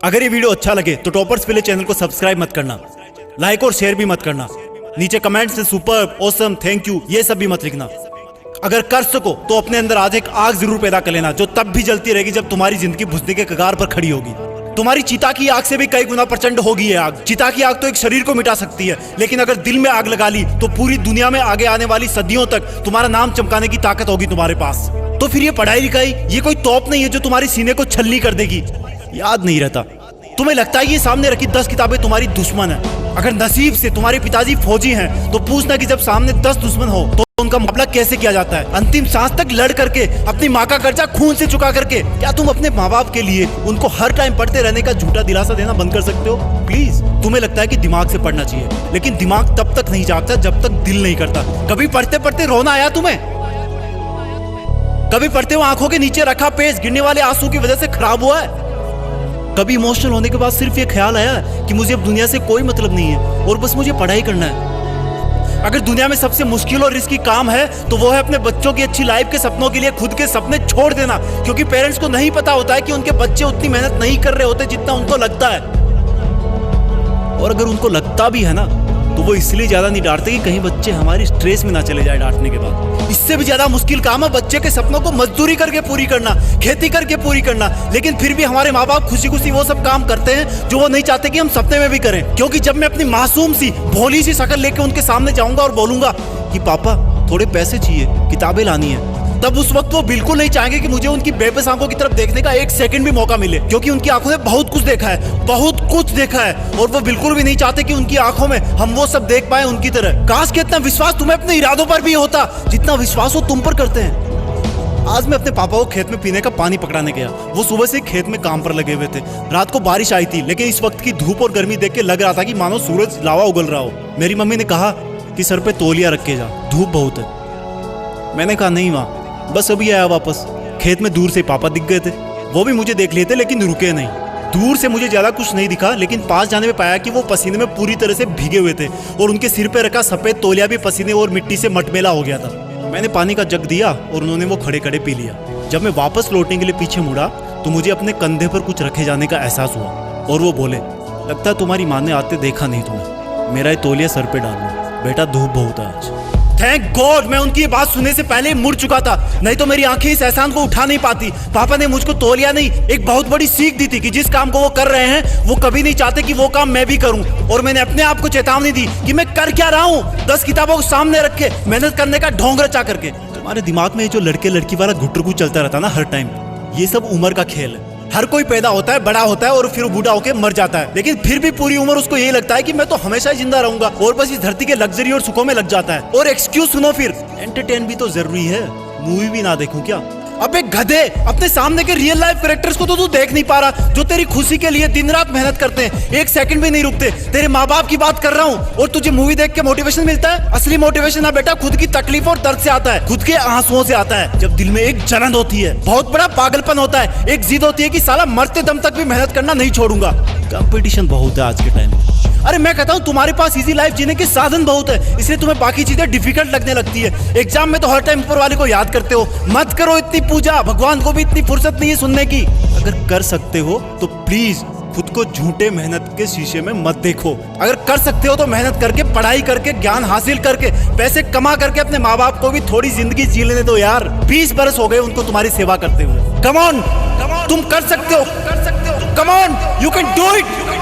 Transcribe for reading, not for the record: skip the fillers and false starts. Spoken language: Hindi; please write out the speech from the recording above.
अगर ये वीडियो अच्छा लगे तो टॉपर्स के लिए चैनल को सब्सक्राइब मत करना, लाइक और शेयर भी मत करना, नीचे कमेंट्स में सुपर, ऑसम, थैंक यू ये सब भी मत लिखना। अगर कर सको तो अपने अंदर आज एक आग जरूर पैदा कर लेना, जो तब भी जलती रहेगी जब तुम्हारी जिंदगी बुझने के कगार पर खड़ी होगी। तुम्हारी चिता की आग से भी कई गुना प्रचंड होगी ये आग। चिता की आग तो एक शरीर को मिटा सकती है, लेकिन अगर दिल में आग लगा ली तो पूरी दुनिया में आगे आने वाली सदियों तक तुम्हारा नाम चमकाने की ताकत होगी तुम्हारे पास। तो फिर ये पढ़ाई लिखाई ये कोई तोप नहीं है जो तुम्हारे सीने को छलनी कर देगी। याद नहीं रहता, तुम्हें लगता है ये सामने रखी 10 किताबें तुम्हारी दुश्मन है। अगर नसीब से तुम्हारे पिताजी फौजी हैं तो पूछना कि जब सामने 10 दुश्मन हो तो उनका मुकाबला कैसे किया जाता है। अंतिम सांस तक लड़ करके, अपनी माँ का कर्जा खून से चुका करके, क्या तुम अपने माँ बाप के लिए उनको हर टाइम पढ़ते रहने का झूठा दिलासा देना बंद कर सकते हो? प्लीज। तुम्हें लगता है कि दिमाग से पढ़ना चाहिए, लेकिन दिमाग तब तक नहीं जागता जब तक दिल नहीं करता। कभी पढ़ते पढ़ते रोना आया तुम्हें? कभी पढ़ते हो आंखों के नीचे रखा पेज गिरने वाले आंसू की वजह से खराब हुआ है? कभी इमोशनल होने के बाद सिर्फ ये ख्याल आया कि मुझे अब दुनिया से कोई मतलब नहीं है और बस मुझे पढ़ाई करना है? अगर दुनिया में सबसे मुश्किल और रिस्की काम है तो वो है अपने बच्चों की अच्छी लाइफ के सपनों के लिए खुद के सपने छोड़ देना, क्योंकि पेरेंट्स को नहीं पता होता है कि उनके बच्चे उतनी मेहनत नहीं कर रहे होते जितना उनको लगता है। और अगर उनको लगता भी है ना तो वो इसलिए ज्यादा नहीं डांटते कि कहीं बच्चे हमारी स्ट्रेस में ना चले जाए डांटने के बाद। इससे भी ज्यादा मुश्किल काम है बच्चे के सपनों को मजदूरी करके पूरी करना, खेती करके पूरी करना। लेकिन फिर भी हमारे माँ बाप खुशी खुशी वो सब काम करते हैं जो वो नहीं चाहते कि हम सपने में भी करें। क्योंकि जब मैं अपनी मासूम सी भोली सी शक्ल लेके उनके सामने जाऊंगा और बोलूंगा कि पापा थोड़े पैसे चाहिए, किताबें लानी है, तब उस वक्त वो बिल्कुल नहीं चाहेंगे कि मुझे उनकी बेबस आंखों की तरफ देखने का एक सेकंड भी मौका मिले, क्योंकि उनकी आंखों ने बहुत कुछ देखा है, बहुत कुछ देखा है, और वो बिल्कुल भी नहीं चाहते कि उनकी आंखों में हम वो सब देख पाए उनकी तरह। काश कि इतना विश्वास तुम्हें अपने इरादों पर भी होता जितना विश्वास वो तुम पर करते हैं। आज मैं अपने पापा को खेत में पीने का पानी पकड़ाने गया। वो सुबह से खेत में काम पर लगे हुए थे। रात को बारिश आई थी, लेकिन इस वक्त की धूप और गर्मी देख के लग रहा था कि मानो सूरज लावा उगल रहा हो। मेरी मम्मी ने कहा कि सर पे तौलिया रख के जा, धूप बहुत है। मैंने कहा नहीं माँ, बस अभी आया वापस। खेत में दूर से पापा दिख गए थे, वो भी मुझे देख लिए थे लेकिन रुके नहीं। दूर से मुझे ज्यादा कुछ नहीं दिखा, लेकिन पास जाने में पाया कि वो पसीने में पूरी तरह से भीगे हुए थे और उनके सिर पे रखा सफेद तौलिया भी पसीने और मिट्टी से मटमेला हो गया था। मैंने पानी का जग दिया और उन्होंने वो खड़े खड़े पी लिया। जब मैं वापस लौटने के लिए पीछे मुड़ा तो मुझे अपने कंधे पर कुछ रखे जाने का एहसास हुआ और वो बोले, लगता है तुम्हारी माँ ने आते देखा नहीं तुम्हें, मेरा ये तौलिया सर पे डाल लो बेटा, धूप बहुत है आज। थैंक गॉड मैं उनकी बात सुनने से पहले मुड़ चुका था, नहीं तो मेरी आंखें इस एहसान को उठा नहीं पाती। पापा ने मुझको तौलिया नहीं, एक बहुत बड़ी सीख दी थी कि जिस काम को वो कर रहे हैं वो कभी नहीं चाहते कि वो काम मैं भी करूं। और मैंने अपने आप को चेतावनी दी कि मैं कर क्या रहा हूं, 10 किताबों को सामने रख के मेहनत करने का ढोंग रचा करके। तुम्हारे दिमाग में जो लड़के लड़की वाला घुटरगु चलता रहता ना हर टाइम, ये सब उम्र का खेल है। हर कोई पैदा होता है, बड़ा होता है और फिर बूढ़ा होकर मर जाता है, लेकिन फिर भी पूरी उम्र उसको यही लगता है कि मैं तो हमेशा जिंदा रहूंगा और बस इस धरती के लग्जरी और सुखों में लग जाता है। और एक्सक्यूज सुनो, फिर एंटरटेन भी तो जरूरी है, मूवी भी ना देखूं क्या? अबे गधे, अपने सामने के रियल लाइफ कैरेक्टर्स को तो तू देख नहीं पा रहा, जो तेरी खुशी के लिए दिन रात मेहनत करते हैं, एक सेकंड भी नहीं रुकते। तेरे माँ बाप की बात कर रहा हूँ और तुझे मूवी देख के मोटिवेशन मिलता है? असली मोटिवेशन ना बेटा खुद की तकलीफ और दर्द से आता है, खुद के आंसुओं से आता है। जब दिल में एक जलन होती है, बहुत बड़ा पागलपन होता है, एक जिद होती है कि साला मरते दम तक भी मेहनत करना नहीं छोड़ूंगा। कंपटीशन बहुत है आज के टाइम में। अरे मैं कहता हूँ तुम्हारे पास इजी लाइफ जीने के साधन बहुत है, इसलिए तुम्हें बाकी चीजें डिफिकल्ट लगने लगती है। एग्जाम में तो हर टाइम ऊपर वाले को याद करते हो। मत करो इतनी पूजा, भगवान को भी इतनी फुर्सत नहीं है सुनने की। अगर कर सकते हो तो प्लीज खुद को झूठे मेहनत के शीशे में मत देखो। अगर कर सकते हो तो मेहनत करके, पढ़ाई करके, ज्ञान हासिल करके, पैसे कमा करके अपने माँ बाप को भी थोड़ी जिंदगी जी लेने दो यार। 20 बरस हो गए उनको तुम्हारी सेवा करते हुए। कम ऑन, तुम कर सकते हो, come on, you can do it.